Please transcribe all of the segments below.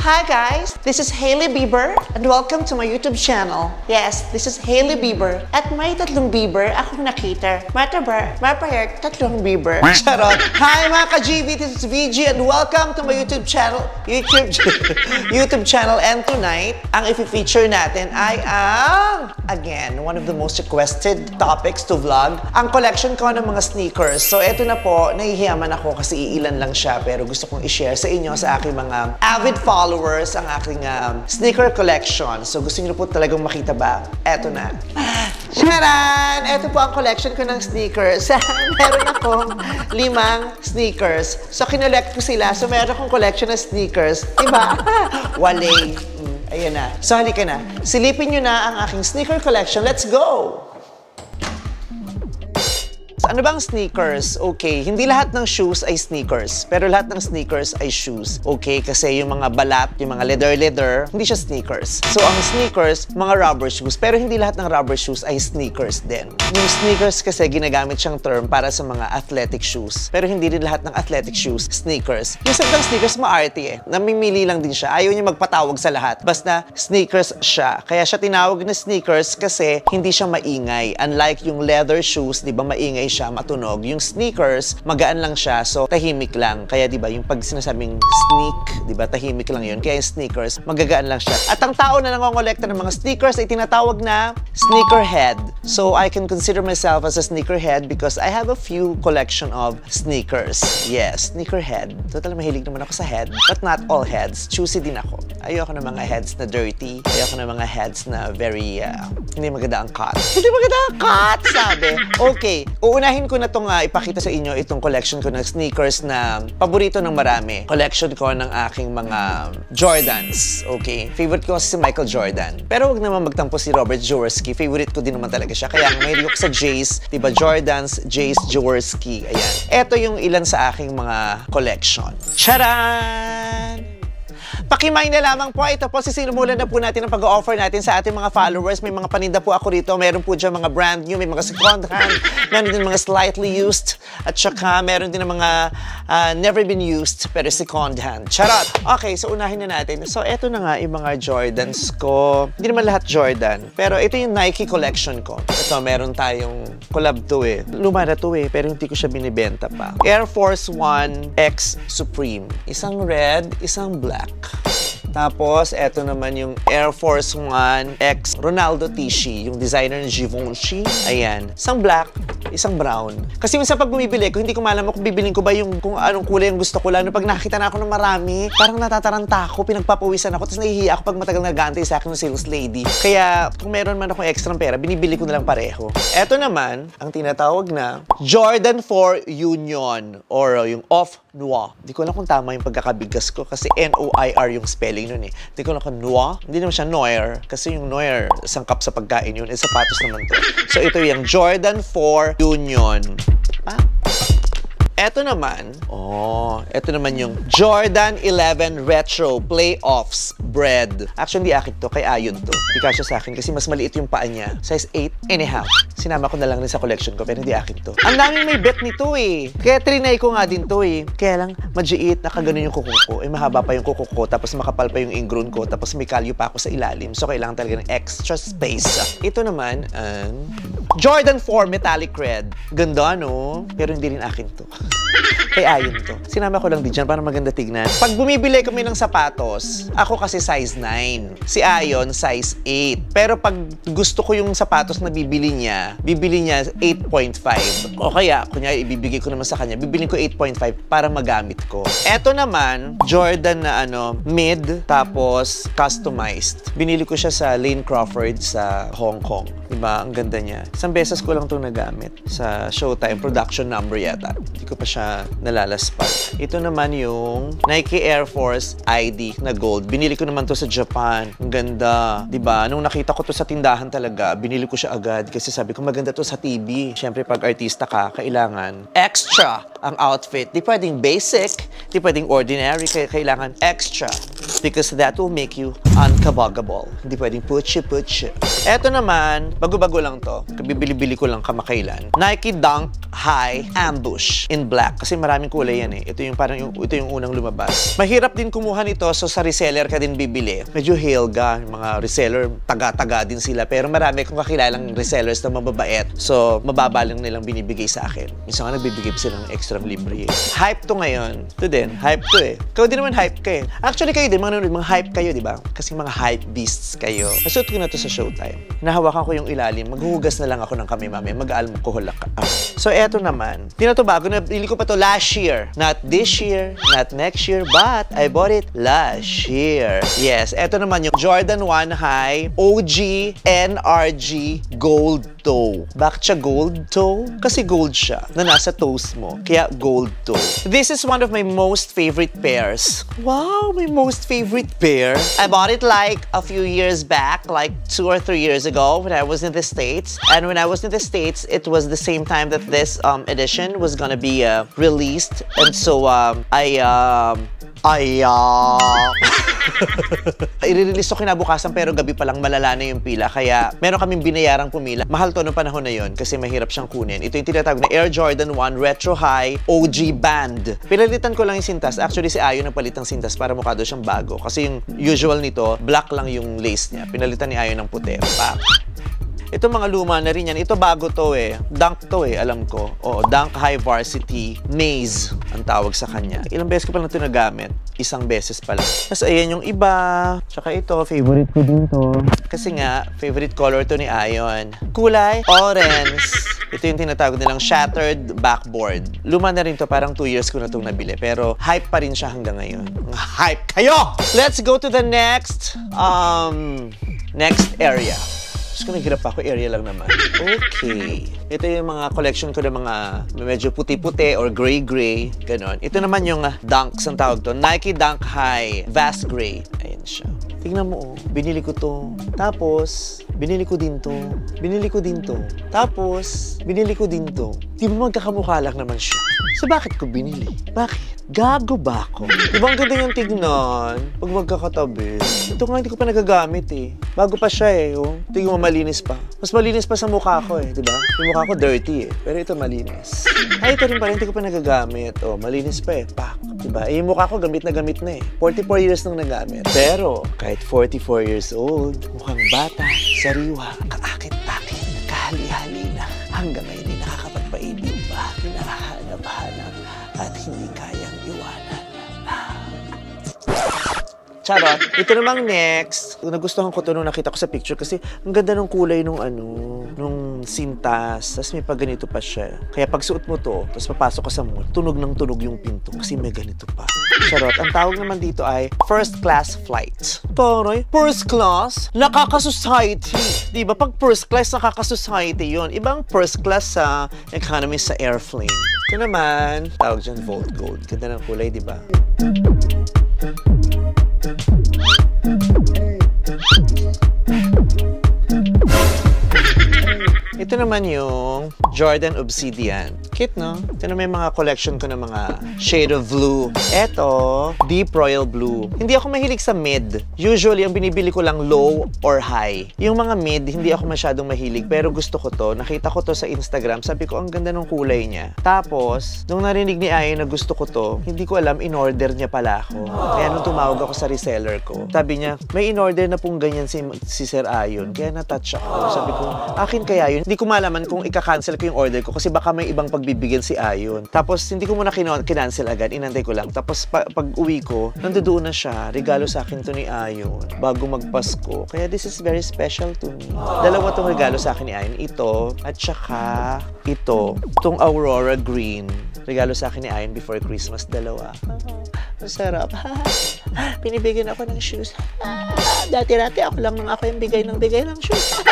Hi guys, this is Hailey Bieber and welcome to my YouTube channel. Yes, this is Hailey Bieber. At may tatlong Bieber akong nakita. Mapahayag tatlong Bieber. Charot! Hi mga ka-GB, this is VG and welcome to my YouTube channel. YouTube channel, and tonight, ang i-feature natin ay ang, again, one of the most requested topics to vlog, ang collection ko ng mga sneakers. So eto na po, nahihiyaman ako kasi iilan lang siya pero gusto kong i-share sa inyo, sa aking mga avid followers, ang aking sneaker collection. So gusto niyo po talagang makita ba? Eto na. Charan! Eto po ang collection ko ng sneakers. Meron akong 5 sneakers. So kinolect ko sila. So meron akong collection ng sneakers. Diba? Wale. Ayan na. So halika na. Silipin nyo na ang aking sneaker collection. Let's go! Ano bang sneakers? Okay, hindi lahat ng shoes ay sneakers, pero lahat ng sneakers ay shoes. Okay, kasi yung mga balat, yung mga leather, hindi siya sneakers. So ang sneakers, mga rubber shoes, pero hindi lahat ng rubber shoes ay sneakers din. Yung sneakers kasi ginagamit siyang term para sa mga athletic shoes, pero hindi rin lahat ng athletic shoes sneakers. Yung sabang sneakers, maarte eh. Namimili lang din siya. Ayaw niya magpatawag sa lahat. Basta sneakers siya. Kaya siya tinawag na sneakers kasi hindi siya maingay. Unlike yung leather shoes, di ba maingay siya, matunog. Yung sneakers, magaan lang siya, so tahimik lang. Kaya di ba yung pag sinasabing sneak, di ba tahimik lang yun. Kaya yung sneakers, magagaan lang siya. At ang tao na nangongolekta ng mga sneakers ay tinatawag na sneakerhead. So I can consider myself as a sneakerhead because I have a few collection of sneakers. Yes, sneakerhead. Total mahilig naman ako sa head, but not all heads. Choosy din ako. Ayoko ng mga heads na dirty. Ayoko ng mga heads na very, hindi maganda ang cut. Hindi maganda ang cut, sabi. Okay, uunahin ko na itong ipakita sa inyo itong collection ko ng sneakers na paborito ng marami. Collection ko ng aking mga Jordans. Okay, favorite ko kasi si Michael Jordan. Pero wag naman magtampo si Robert Jaworski. Favorite ko din naman talaga siya. Kaya mahilig ako sa Jays, diba? Jordans, Jays, Jaworski. Ayan. Ito yung ilan sa aking mga collection. Charan! Pakimain na lamang po. Ito po, sisimulan na po natin ang pag-offer natin sa ating mga followers. May mga paninda po ako rito. Meron po dyan mga brand new, may mga second hand, meron din mga slightly used, at saka meron din mga never been used, pero second hand. Charot! Okay, so unahin na natin. So, eto na nga yung mga Jordans ko. Hindi naman lahat Jordan, pero ito yung Nike collection ko. Ito, meron tayong collab to eh. Luma na to eh, pero hindi ko siya binibenta pa. Air Force 1 X Supreme. Isang red, isang black. Tapos, eto naman yung Air Force 1 X Ronaldo Tisci, yung designer ng Givenchy. Ayan. Isang black, isang brown. Kasi minsan pag bumibili ko, hindi ko malaman kung bibiling ko ba yung kung anong kulay yung gusto ko. Lalo pag nakakita na ako ng marami, parang natataranta ako, pinagpapawisan ako, tapos nahihiya ako pag matagal nag-aantay sa akin ng sales lady. Kaya kung meron man akong extra pera, binibili ko na lang pareho. Eto naman, ang tinatawag na Jordan 4 Union or yung Off Noir. Hindi ko alam kung tama yung pagkakabigas ko kasi N-O-I-R yung spelling nun eh. Hindi ko alam kung Noir. Hindi naman siya Noir kasi yung Noir, sangkap sa pagkain yun. Eh, sapatos naman to. So ito yung Jordan 4 Union. Eto naman, eto naman yung Jordan 11 Retro Playoffs Bread. Actually, hindi akin to, kay Ayon to. Hindi kasya sa akin kasi mas maliit yung paa niya. Size 8.5. Sinama ko na lang rin sa collection ko, pero hindi akin to. Ang daming may bet nito eh. Kaya trinay ko nga din to eh. Kaya lang, majiit, nakaganon yung kuko ko. Eh, mahaba pa yung kuko ko, tapos makapal pa yung ingrown ko, tapos may kalyo pa ako sa ilalim. So, kailangan talaga ng extra space. Ito naman, Jordan 4 Metallic Red. Ganda, no? Pero hindi rin akin to. Kay Ayon to. Sinama ko lang din dyan para maganda tignan. Pag bumibili kami ng sapatos, ako kasi size 9. Si Ayon, size 8. Pero pag gusto ko yung sapatos na bibili niya 8.5. O kaya, kunyari, ibibigay ko naman sa kanya, bibilin ko 8.5 para magamit ko. Eto naman, Jordan na mid, tapos customized. Binili ko siya sa Lane Crawford sa Hong Kong. Diba? Ang ganda niya. Isang beses ko lang itong nagamit sa Showtime production number yata. Hindi ko pa siya nalalaspat. Ito naman yung Nike Air Force ID na gold. Binili ko naman to sa Japan. Ang ganda. Diba? Nung nakita ko to sa tindahan talaga, binili ko siya agad kasi sabi ko maganda to sa TV. Siyempre pag artista ka, kailangan extra ang outfit. Di pwedeng basic, di pwedeng ordinary, kailangan extra. because that will make you unkabagable. Hindi pwedeng putsi. Eto naman, bago-bago lang to. Bibili-bili ko lang kamakailan. Nike Dunk High Ambush in black. Kasi maraming kulay yan eh. Ito yung unang lumabas. Mahirap din kumuha nito, so sa reseller ka din bibili. Medyo helga, yung mga reseller, taga-taga din sila. Pero marami kong kakilalang resellers na mababait. So, mababa lang nilang binibigay sa akin. Minsan nga nagbibigay pa sila ng extra libre eh. Hype to ngayon. Ito din, hype to eh. Ikaw din naman hype ka eh. Actually kayo din, mga hype kayo, di ba? Kasi mga hype beasts kayo. Nasuot ko na to sa Showtime. Nahawakan ko yung ilalim. Maghuhugas na lang ako ng kami mami. Mag-alcohol ka. So, eto naman. Di na to bago. Nabili ko pa to last year. Not this year, not next year, but I bought it last year. Yes, eto naman yung Jordan 1 High OG NRG Gold Toe. Bakit siya gold toe? Kasi gold siya na nasa toes mo. Kaya gold toe. This is one of my most favorite pairs. Wow, my most favorite pair. I bought it like a few years back, like 2 or 3 years ago when I was in the States. And when I was in the States, it was the same time that this edition was gonna be released. And so i-release ko kinabukasan pero gabi pa lang malala na yung pila. Kaya meron kaming binayarang pumila. Mahal to noong panahon na yun kasi mahirap siyang kunin. Ito yung tinatawag na Air Jordan 1 Retro High OG Band. Pinalitan ko lang yung sintas. Actually si Ayon nagpalit ng sintas para mukha daw siyang bago. Kasi yung usual nito, black lang yung lace niya. Pinalitan ni Ayon ng puti. Ito mga luma na rin yan. Ito bago to eh. Dunk to eh, alam ko. Oo, Dunk High Varsity Maze ang tawag sa kanya. Ilang beses ko pa lang ito nagamit. Isang beses pa lang. Tapos ayan yung iba. Tsaka ito, favorite ko din to. Kasi nga, favorite color to ni Ayon. Kulay orange. Ito yung tinatawag nilang shattered backboard. Luma na rin to, parang 2 years ko na itong nabili. Pero hype pa rin siya hanggang ngayon. Hype kayo! Let's go to the next area. Tapos kung naghirap ako, area lang naman. Okay. Ito yung mga collection ko ng mga medyo puti-puti or gray-gray. Ganon. Ito naman yung dunks ang tawag to. Nike Dunk High Vast Gray. Ayan siya. Tingnan mo, oh. Binili ko to. Tapos, binili ko din to. Binili ko din to. Tapos, binili ko din to. Di ba magkakamukha lang naman siya? So, bakit ko binili? Bakit? Gago ba ako? Diba ang ganda niyang tignan? Pag magkakatabi. Ito nga hindi ko pa nagagamit eh. Bago pa siya eh. Oh. Tingnan mo, malinis pa. Mas malinis pa sa mukha ko eh. Diba? Yung mukha ko dirty eh. Pero ito malinis. Ay, ito rin pa rin. Hindi ko pa nagagamit. Oh, malinis pa eh. Pak. Diba? Eh, yung mukha ko gamit na eh. 44 years nang nagamit. Pero, kahit 44 years old, mukhang bata, sariwa, kaakit-akit, kahali-hali na. Hanggang ngayon ay nakakapagpaibig pa. Hinahanap-hanap at hindi kayang iwanan. Charot. Ito namang next. Nagustuhan ko to nung nakita ko sa picture kasi ang ganda ng kulay nung nung sintas. Tapos may ganito pa siya. Kaya pag suot mo to, tapos papasok ka sa mall, tunog ng tunog yung pinto kasi may ganito pa. Charot. Ang tawag naman dito ay first class flight. Toroy, first class? Nakaka-society. Diba? Pag first class, nakaka-society yun. Ibang first class sa economy sa airplane. Ito naman, tawag dyan Volt Gold. Ganda ng kulay, diba? Ito naman yung Jordan Obsidian. Cute, no? Ito naman yung mga collection ko ng mga shade of blue. Ito, deep royal blue. Hindi ako mahilig sa mid. Usually, ang binibili ko lang low or high. Yung mga mid, hindi ako masyadong mahilig. Pero gusto ko to. Nakita ko to sa Instagram. Sabi ko, ang ganda ng kulay niya. Tapos, nung narinig ni Ayon na gusto ko to, hindi ko alam, in-order niya pala ako. Kaya nung tumawag ako sa reseller ko, sabi niya, may in-order na pong ganyan si Sir Ayon. Kaya na-touch ako. Sabi ko, akin kaya yun? Hindi ko malaman kung ika-cancel ko yung order ko kasi baka may ibang pagbibigyan si Ayon. Tapos, hindi ko muna kinancel agad. Inantay ko lang. Tapos, pag uwi ko, nandoon na siya. Regalo sa akin to ni Ayon bago magpasko. Kaya this is very special to me. Dalawa tong regalo sa akin ni Ayon. Ito, at saka ito. Itong Aurora Green. Regalo sa akin ni Ayon before Christmas. Dalawa. Masarap. Pinibigyan ako ng shoes. Dati-dati ako lang nang ako yung bigay ng shoes.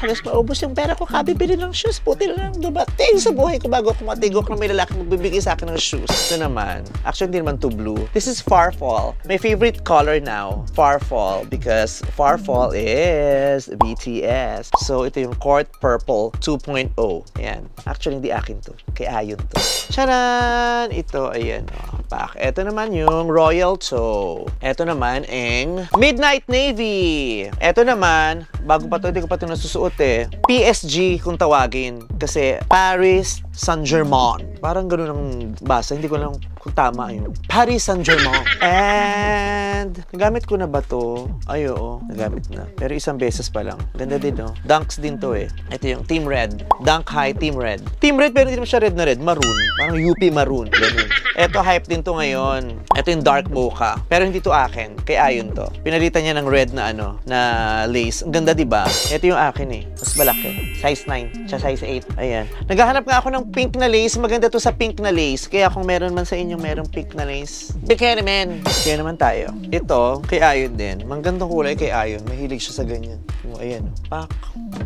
Halos maubos yung pera ko kabibili ng shoes. Puti lang dumating sa buhay ko bago ako matigok na may lalaki magbibigay sa akin ng shoes. Ito naman. Actually, hindi naman to blue. This is Farfall. My favorite color now, Farfall. Because Farfall is BTS. So, ito yung Court Purple 2.0. Ayan. Actually, hindi akin to. Kay Ayon to. Charan! Ito, ayan. Oh, pak. Ito naman naman yung Royal Toe. Ito naman ang Midnight Navy. Ito naman, bago pa to, hindi ko pa ito nasusuot eh. PSG kung tawagin. Kasi Paris Saint-Germain. Parang ganun ang basa. Hindi ko lang kung tama yun. Paris Saint-Germain. And, nagamit ko na ba to? Ay, oo. Nagamit na. Pero isang beses pa lang. Ganda din, no? Dunks din to eh. Ito yung Team Red. Dunk High Team Red. Team Red, pero hindi naman siya red na red. Maroon. Parang UP Maroon. Ganun. Ito, hype din to ngayon. Ito yung Dark Mocha. Pero hindi to akin. Kay Ayon to. Pinalitan niya ng red na ano, na lace. Ang ganda, diba? Ito yung akin eh. Mas malaki. Size 9. Siya size 8. Ayan. Naghahanap nga ako ng pink na lace. Maganda to sa pink na lace. Kaya kung meron man sa inyo merong pink na lace, kaya naman tayo. Ito, kay Ayon din. Manggandang kulay kay Ayon. Mahilig siya sa ganyan. O, ayan. Pak.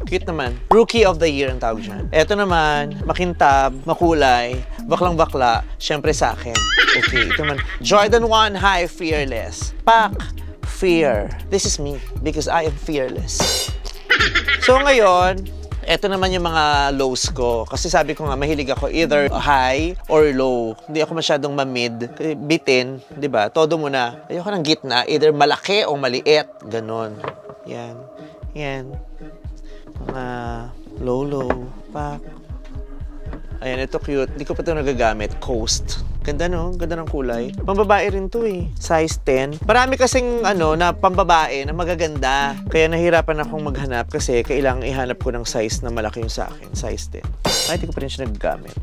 Cute naman. Rookie of the year ang tawag dyan. Ito naman, makintab, makulay, baklang-bakla, syempre sa akin. Okay, ito naman. Jordan 1 High Fearless. Pak. Fear. This is me because I am fearless. So ngayon, eto naman yung mga lows ko. Kasi sabi ko nga, mahilig ako either high or low. Hindi ako masyadong ma-mid. Bitin, di ba? Todo mo na. Ayoko ng gitna. Either malaki o maliit. Ganon. Yan. Yan. Mga low. Pak. Ayan, ito cute. Hindi ko pa ito nagagamit. Coast. Ganda, no? Ganda ng kulay. Pambabae rin to eh. Size 10. Marami kasing na pambabae na magaganda. Kaya nahirapan akong maghanap kasi kailangang ihanap ko ng size na malaki yung sa akin. Size 10. Ay, hindi ko pa rin siya nagagamit.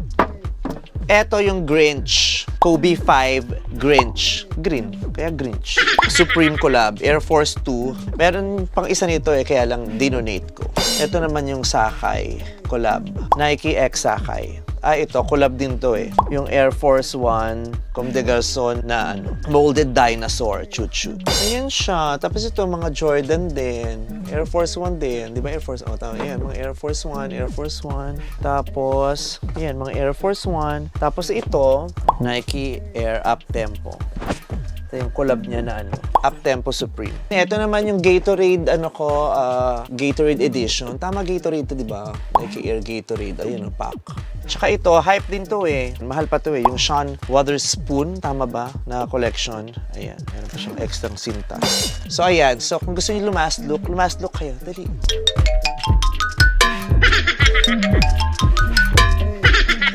Eto yung Grinch. Kobe 5 Grinch. Green. Kaya Grinch. Supreme collab. Air Force 2. Meron pang isa nito eh, kaya lang dinonate ko. Ito naman yung Sakay collab. Nike X Sakay. Ito, collab din to eh. Yung Air Force 1, Comme des Garçons na molded dinosaur, choo-choo. Ayan siya. Tapos ito, mga Jordan din. Air Force 1 din. Di ba Air Force? Oh, tama. Ayan, mga Air Force 1, Air Force 1. Tapos, ayan, mga Air Force 1. Tapos ito, Nike Air Up Tempo. Ito yung collab niya na Up Tempo Supreme. Ito naman yung Gatorade, Gatorade Edition. Tama Gatorade to, di ba? Nike Air Gatorade. Ayun, pack. Tsaka ito, hype din to eh. Mahal pa to eh. Yung Sean Wotherspoon, tama ba? Na collection. Ayan, meron pa siyang extra sinta. So ayan, so kung gusto niyo lumast look kayo. Dali.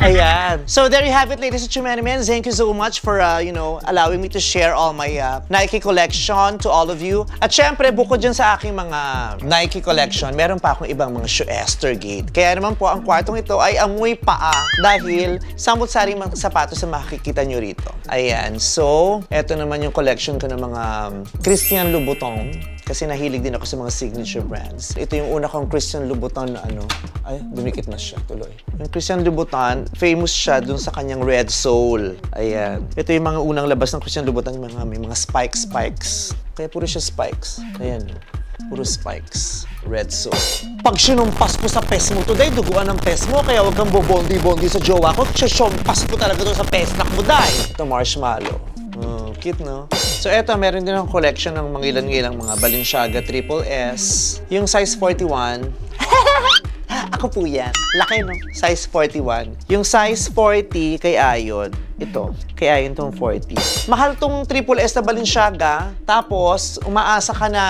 Ayan. So there you have it, ladies and gentlemen. Thank you so much for, allowing me to share all my Nike collection to all of you. At syempre, bukod dyan sa aking mga Nike collection, meron pa akong ibang mga shoe Estergate. Kaya naman po, ang kwartong ito ay amoy paa dahil samot-saring mga sapatos na makikita nyo rito. Ayan. So, eto naman yung collection ko ng mga Christian Louboutin. Kasi nahilig din ako sa mga signature brands. Ito yung una kong Christian Louboutin na ay, dumikit na siya, tuloy. Yung Christian Louboutin, famous siya dun sa kanyang Red Soul. Ayan. Ito yung mga unang labas ng Christian Louboutin, may mga spikes. Kaya puro siya spikes. Ayan. Puro spikes. Red Soul. Pag sinumpas ko sa pes mo today, duguan ng pes mo, kaya huwag kang bobondi-bondi sa jowa ko. Sinumpas ko talaga doon sa pesnak mo, day. Ito, marshmallow. Cute, no? So, eto, meron din akong collection ng mga ilan-ilang mga Balenciaga Triple S. Yung size 41. Ako po yan. Laki, no? Size 41. Yung size 40 kay Ayon. Ito. Kay Ayon tong 40. Mahal tong Triple S na Balenciaga. Tapos, umaasa ka na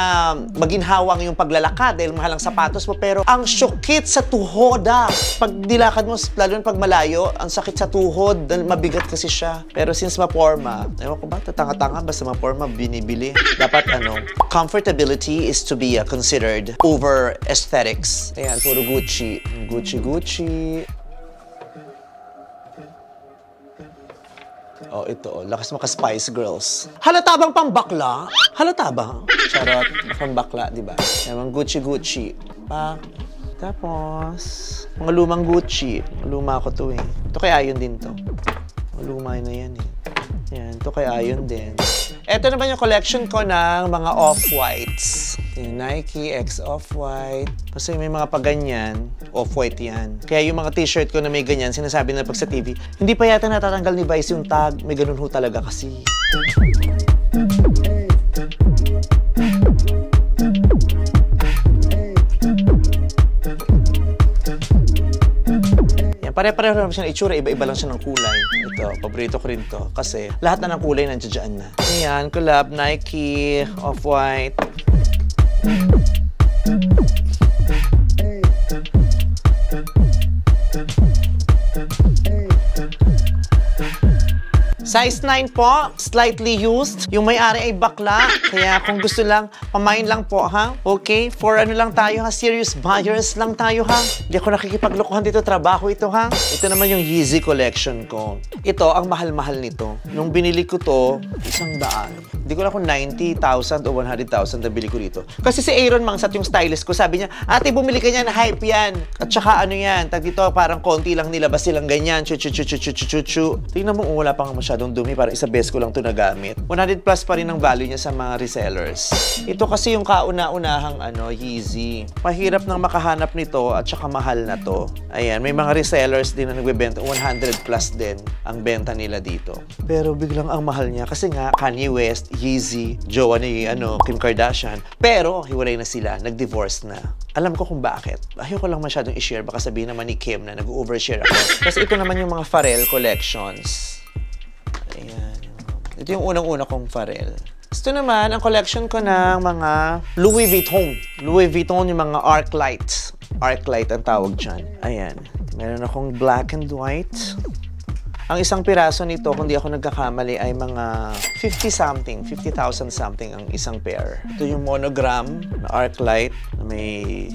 maginhawang yung paglalakad dahil mahal ang sapatos mo. Pero, ang syukit sa tuhod, Pag dilakad mo, lalo na pag malayo, ang sakit sa tuhod. Dahil mabigat kasi siya. Pero since maporma, ewan ko ba, tatanga-tanga, basta maporma, binibili. Dapat, comfortability is to be considered over aesthetics. Ayan, puro Gucci. Gucci. Oh, ito. Lakas maka Spice Girls. Halata bang pambakla? Halata ba? Charot. Pambakla, di ba? Yung Gucci. Tapos, mga lumang Gucci. Luma ko to eh. Ito kay Ayon din to. Luma na yan eh. Yan. Ito kay Ayon din. Ito naman yung collection ko ng mga off-whites. Yung Nike X Off-White. Kasi may mga paganyan, off-white yan. Kaya yung mga t-shirt ko na may ganyan, sinasabi na pag sa TV, hindi pa yata natatanggal ni Vice yung tag. May ganun ho talaga kasi. Pare-pareho naman siya ng itsura, iba-iba lang siya ng kulay. Ito, paborito ko rin to kasi lahat na ng kulay nandiyan na. Ayan, collab, Nike, Off-White. Size 9 po, slightly used. Yung may-ari ay bakla. Kaya kung gusto lang, pamain lang po, ha? Okay? For ano lang tayo, ha? Serious buyers lang tayo, ha? Hindi ako nakikipaglokohan dito. Trabaho ito, ha? Ito naman yung Yeezy collection ko. Ito, ang mahal-mahal nito. Nung binili ko to, 100. Hindi ko lang kung 90,000 o 100,000 na bili ko dito. Kasi si Aaron Mangsat, yung stylist ko, sabi niya, ate, bumili ka niyan, hype yan. At saka ano yan, tag dito, parang konti lang nilabas silang ganyan. Chu-chu-chu-chu-chu-chu-chu. Tingnan mo, wala pa nga masyadong dumi. Parang isa best ko lang to nagamit. 100 plus pa rin ang value niya sa mga resellers. Ito kasi yung kauna-unahang Yeezy. Mahirap nang makahanap nito at saka mahal na to. Ayan, may mga resellers din na nagbebenta. 100 plus din ang benta nila dito. Pero biglang ang mahal niya kasi nga Kanye West, Yeezy, jowa ni Kim Kardashian. Pero hiwalay na sila, nag-divorce na. Alam ko kung bakit. Ayoko lang masyadong i-share, baka sabihin naman ni Kim na nag-overshare ako. Kasi ito naman yung mga Pharrell collections. Ayan. Ito yung unang-una kong Pharrell. Ito naman, ang collection ko ng mga Louis Vuitton. Louis Vuitton yung mga Arclight. Arclight ang tawag dyan. Ayan. Meron akong black and white. Ang isang piraso nito, kung di ako nagkakamali, ay mga 50,000 something ang isang pair. Ito yung monogram na Arclight na may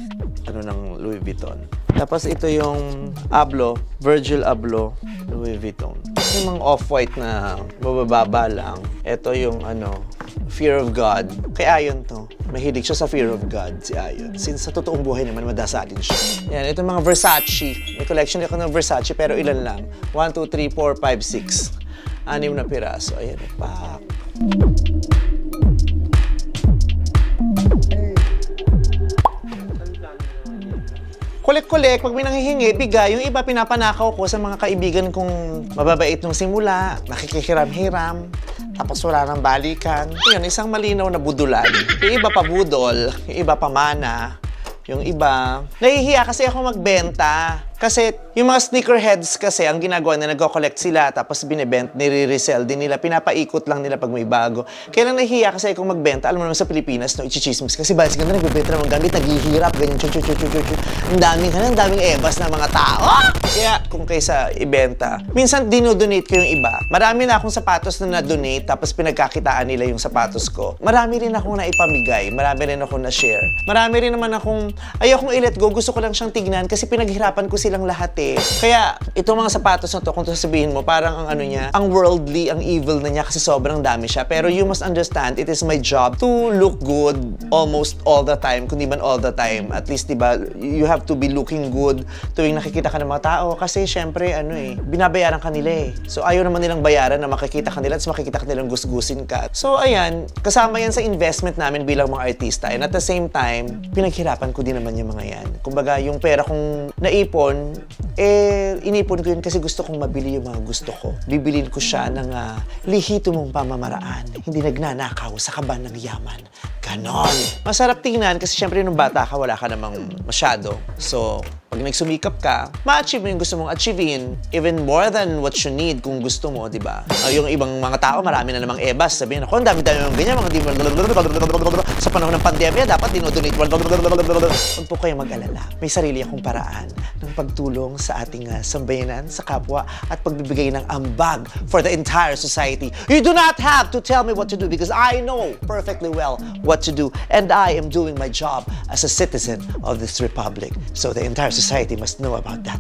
ng Louis Vuitton. Tapos ito yung Abloh, Virgil Abloh, Louis Vuitton. Yung mga off-white na bababa lang. Ito yung Fear of God. Kay Ayon to. Mahilig siya sa Fear of God, si Ayon. Since sa totoong buhay naman, madasalin siya. Yan, ito mga Versace. May collection ako ng Versace, pero ilan lang. 1, 2, 3, 4, 5, 6. 6 na piraso. Ayan, pak. Collect-collect, pag may nanghihingi, bigay. Yung iba pinapanakaw ko sa mga kaibigan kong mababait nung simula, nakikihiram-hiram, tapos wala nang balikan. Yun, isang malinaw na budulan. Yung iba pa budol, yung iba pa mana, yung iba. Nahihiya kasi ako magbenta. Kasi yung mga sneakerheads kasi, ang ginagawa na nagko-collect sila, tapos binibent, nire-resell din nila, pinapaikot lang nila pag may bago. Kaya lang nahihiya kasi akong magbenta. Alam mo naman sa Pilipinas, no, ichichismis. Kasi balas ganda, nagbibenta ng gamit, naghihirap, ganyan, ang daming ebas na mga tao. Kaya kung kaysa ibenta, minsan dinodonate ko yung iba. Marami na akong sapatos na na-donate, tapos pinagkakitaan nila yung sapatos ko. Marami rin akong naipamigay, marami rin akong na-share. Marami rin naman akong, ayokong i-let go, gusto ko lang siyang tignan kasi pinaghirapan ko silang lahat eh. Kaya itong mga sapatos na to, kung sasabihin mo, parang ang ang worldly, ang evil na niya kasi sobrang dami siya. Pero you must understand, it is my job to look good almost all the time, kundi man all the time. At least, diba, you have to be looking good tuwing nakikita ka ng mga tao kasi syempre, binabayaran ka nila eh. So ayaw naman nilang bayaran na makikita ka nila at makikita ka nilang gusgusin ka. So ayan, kasama yan sa investment namin bilang mga artista. And at the same time, pinaghirapan ko din naman yung mga yan. Kumbaga, yung pera kong naipon, inipon ko yun kasi gusto kong mabili yung mga gusto ko. Bibilin ko siya ng lihito mong pamamaraan. Hindi nagnanakaw sa kaban ng yaman. Ganon. Masarap tingnan kasi syempre nung bata ka, wala ka namang masyado. So, pag nagsumikap ka, ma-achieve mo yung gusto mong achievein, even more than what you need kung gusto mo, di ba? Yung ibang mga tao, marami na namang ebas. Sabihin ako, ang dami-dami ng ganyan, mga sa panahon ng pandemya, dapat dinodonate. Huwag po kayong mag-alala. May sarili akong paraan ng pagtulong sa ating sambayanan, sa kapwa, at pagbibigay ng ambag for the entire society. You do not have to tell me what to do because I know perfectly well what to do, and I am doing my job as a citizen of this republic. So the entire society must know about that.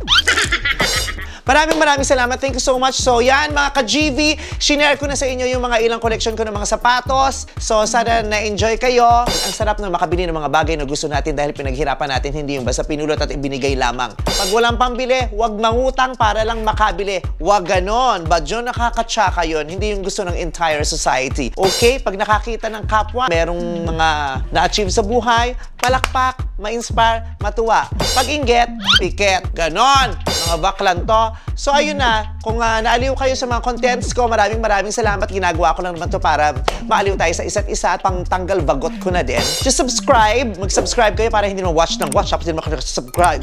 Maraming salamat. Thank you so much. So yan mga ka-GV, shinare ko na sa inyo yung mga ilang collection ko ng mga sapatos. So sana na-enjoy kayo. Ang sarap na makabili ng mga bagay na gusto natin dahil pinaghirapan natin, hindi yung basta pinulot at ibinigay lamang. Pag walang pambili, huwag mangutang para lang makabili. Huwag ganon. Badyo nakakatsaka yun. Hindi yung gusto ng entire society. Okay? Pag nakakita ng kapwa, merong mga na-achieve sa buhay, palakpak, ma-inspire, matuwa. Pag inggit, piket. Ganon. Mga baklan to. So ayun na, Kung naaliw kayo sa mga contents ko, maraming salamat. Ginagawa ko lang naman to para maaliw tayo sa isa't isa at pang tanggal bagot ko na din. Just subscribe. Mag-subscribe kayo para hindi naman watch tapos hindi naman subscribe.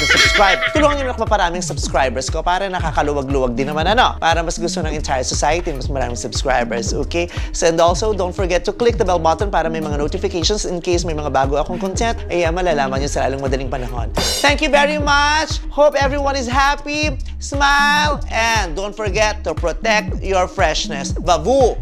Tulungan niyo ako maparaming subscribers ko para nakakaluwag-luwag din naman para mas gusto ng entire society, mas maraming subscribers, okay? So, and also, don't forget to click the bell button para may mga notifications in case may mga bago akong content, malalaman nyo sa lalong madaling panahon. Thank you very much! Hope everyone is happy, smile, and don't forget to protect your freshness. Babu!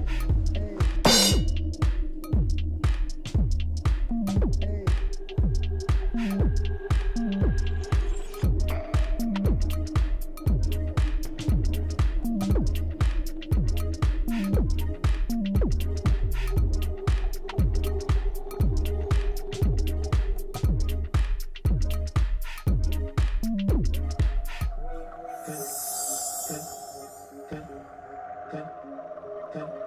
Good.